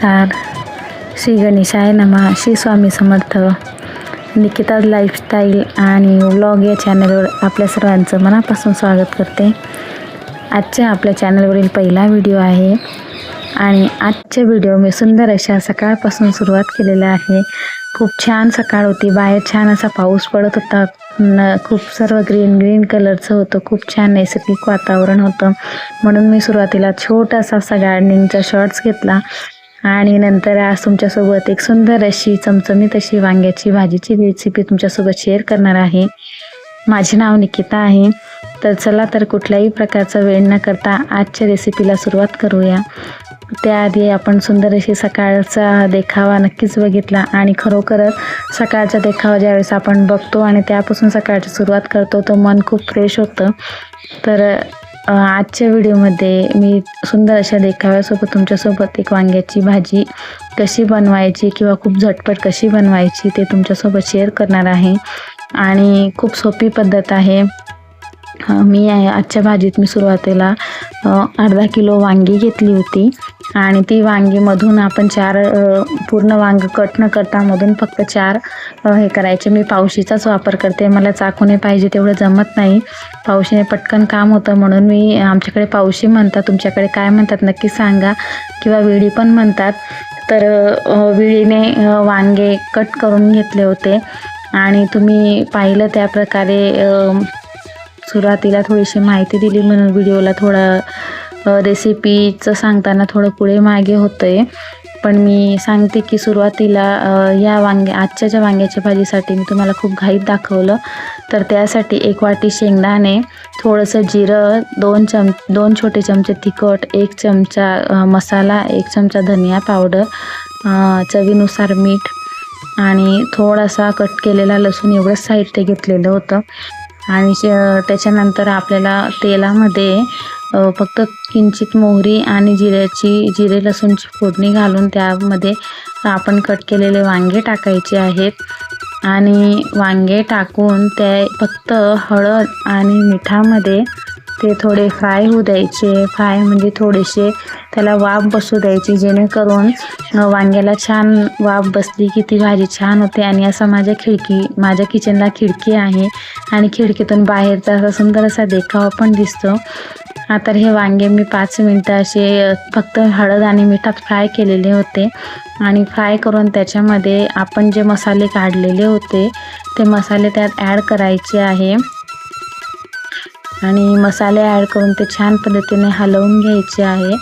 नमस्कार. श्री गणेशाय नमः. श्री स्वामी समर्थ. निकिता लाईफस्टाईल आणि व्लॉग या चॅनलवर आपल्या सर्वांचं मनापासून स्वागत करते. आजच्या आपल्या चॅनलवरील पहिला व्हिडिओ आहे आणि आजच्या व्हिडिओ मी सुंदर अशा सकाळपासून सुरुवात केलेला आहे. खूप छान सकाळ होती. बाहेर छान असा पाऊस पडत होता. खूप सर्व ग्रीन कलरचं होतं. खूप छान नैसर्गिक वातावरण होतं. म्हणून मी सुरुवातीला छोटासा असा गार्डनिंगचा शॉर्ट्स घेतला आणि नंतर आज तुमच्यासोबत एक सुंदर अशी चमचमीत अशी वांग्याची भाजीची रेसिपी तुमच्यासोबत शेअर करणार आहे. माझे नाव निकिता आहे. तर चला तर कुठल्याही प्रकारचा वेळ न करता आजच्या रेसिपीला सुरुवात करूया. त्याआधी आपण सुंदर अशी सकाळचा देखावा नक्कीच बघितला आणि खरोखरच सकाळचा देखावा ज्यावेळेस आपण बघतो आणि त्यापासून सकाळची सुरुवात करतो तर मन खूप फ्रेश होतं. तर आजच्या व्हिडिओमध्ये मी सुंदर अशा देखाव्यासोबत तुमच्यासोबत एक वांग्याची भाजी कशी बनवायची किंवा खूप झटपट कशी बनवायची ते तुमच्यासोबत शेअर करणार आहे आणि खूप सोपी पद्धत आहे. आजच्या भाजीत मी सुरुवातीला अर्धा किलो वांगी घेतली होती आणि ती वांगीमधून आपण पूर्ण वांग कट न करता मधून फक्त 4 हे करायचे. मी पावशीचाच वापर करते. मला चाकूने पाहिजे तेवढं जमत नाही. पावशीने पटकन काम होतं म्हणून मी आमच्याकडे पावशी म्हणतात, तुमच्याकडे काय म्हणतात नक्की सांगा, किंवा विळी पण म्हणतात. तर विळीने वांगे कट करून घेतले होते आणि तुम्ही पाहिलं त्या प्रकारे सुरुवातीला थोडीशी माहिती दिली म्हणून व्हिडिओला थोडं रेसिपीचं सांगताना थोडं पुढे मागे होतं आहे. पण मी सांगते की सुरुवातीला आजच्या ज्या वांग्याच्या भाजीसाठी मी तुम्हाला खूप घाईत दाखवलं. तर त्यासाठी 1 वाटी शेंगदाणे, थोडंसं जिरं, 2 छोटे चमचे तिखट, 1 चमचा मसाला, 1 चमचा धनिया पावडर, चवीनुसार मीठ आणि थोडासा कट केलेला लसूण एवढंच साहित्य घेतलेलं होतं. आणि त्याच्यानंतर आपल्याला तेलामध्ये फक्त किंचित मोहरी आणि जिरे लसूणची फोडणी घालून त्यामध्ये आपण कट केलेले वांगे टाकायचे आहेत आणि वांगे टाकून ते फक्त हळद आणि मिठामध्ये ते थोडे फ्राय होऊ द्यायचे. फ्राय म्हणजे थोडेसे त्याला वाफ बसू द्यायची, जेणेकरून वांग्याला छान वाफ बसली की ती भाजी छान होते. आणि असा माझ्या किचनला खिडकी आहे आणि खिडकीतून बाहेरचा असा सुंदर असा देखावा पण दिसतो. आता हे वांगे मी 5 मिनटं असे फक्त हळद आणि मिठात फ्राय केलेले होते आणि फ्राय करून त्याच्यामध्ये आपण जे मसाले काढलेले होते ते मसाले त्यात ॲड करायचे आहे आणि मसाले ॲड करून ते छान पद्धतीने हलवून घ्यायचे आहे.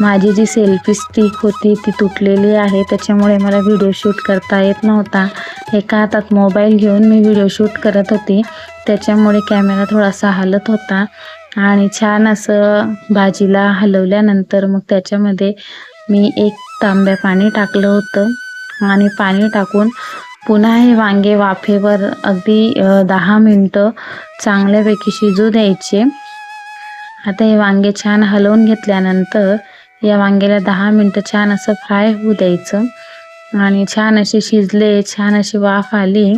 माझी जी सेल्फी स्टिक होती ती तुटलेली आहे, त्याच्यामुळे मला व्हिडिओ शूट करता येत नव्हता. एका हातात मोबाईल घेऊन मी व्हिडिओ शूट करत होती, त्याच्यामुळे कॅमेरा थोडासा हलत होता. आणि छान असं भाजीला हलवल्यानंतर मग त्याच्यामध्ये मी 1 तांब्या पाणी टाकलं होतं आणि पाणी टाकून पुन्हा हे वांगे वाफेवर अगदी 10 मिनटं चांगल्यापैकी शिजू द्यायचे. आता हे वांगे छान हलवून घेतल्यानंतर या वांग्याला 10 मिनटं छान असं फ्राय होऊ द्यायचं आणि छान असे शिजले, छान अशी वाफ आली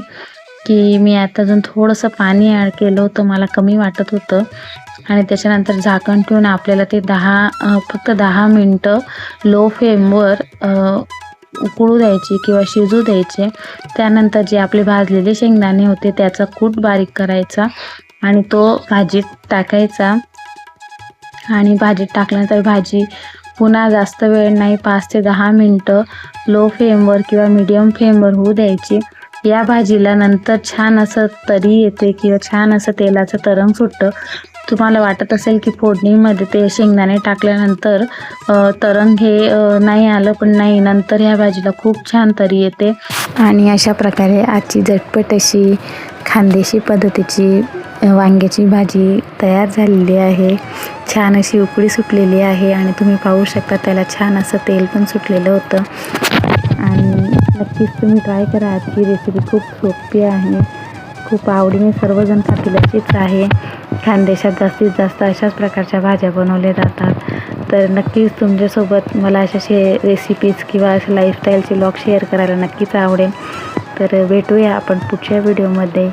की मी आता अजून थोडंसं पाणी ॲड केलं होतं, मला कमी वाटत होतं. आणि त्याच्यानंतर झाकण ठेवून आपल्याला ते फक्त 10 मिनटं लो फ्लेमवर उकळू द्यायची किंवा शिजू द्यायचे. त्यानंतर जे आपले भाजलेले शेंगदाणे होते त्याचा कूट बारीक करायचा आणि तो भाजीत टाकायचा आणि भाजीत टाकल्यानंतर भाजी पुन्हा जास्त वेळ नाही, 5 ते 10 मिनटं लो फ्लेमवर किंवा मीडियम फ्लेमवर होऊ द्यायची. या भाजीला नंतर छान असं तरी येते किंवा छान असं तेलाचं तरंग सुटतं. तुम्हाला वाटत असेल की फोडणीमध्ये ते शेंगदाणे टाकल्यानंतर तरंग हे नाही आलं, पण नाही, नंतर ह्या भाजीला खूप छान तरी येते. आणि अशा प्रकारे आजची झटपट अशी खानदेशी पद्धतीची वांग्याची भाजी तयार झालेली आहे. छान अशी उकळी सुटलेली आहे आणि तुम्ही पाहू शकता त्याला छान असं तेल पण सुटलेलं होतं. आणि नक्कीच तुम्ही ट्राय करा. आजची रेसिपी खूप सोपी आहे, खूप आवडीने सर्वजण खातील अशीच आहे. खानदेशात जास्तीत जास्त अशाच प्रकारच्या भाज्या बनवल्या जातात. तर नक्कीच तुमच्यासोबत मला असे रेसिपीज किंवा असे लाईफस्टाईलचे व्लॉग शेअर करायला नक्कीच आवडेल. तर भेटूया आपण पुढच्या व्हिडिओमध्ये.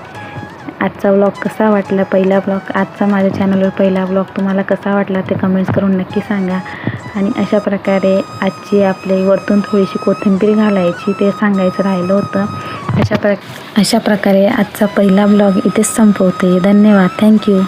आजचा व्लॉग कसा वाटला, आजचा माझ्या चॅनलवर पहिला व्लॉग तुम्हाला कसा वाटला ते कमेंट्स करून नक्की सांगा. आणि अशा प्रकारे आजची आपली वरतून थोडीशी कोथिंबीर घालायची ते सांगायचं राहिलं होतं. अशा प्रकारे आजचा पहिला ब्लॉग इथेच संपवते. धन्यवाद. थँक्यू.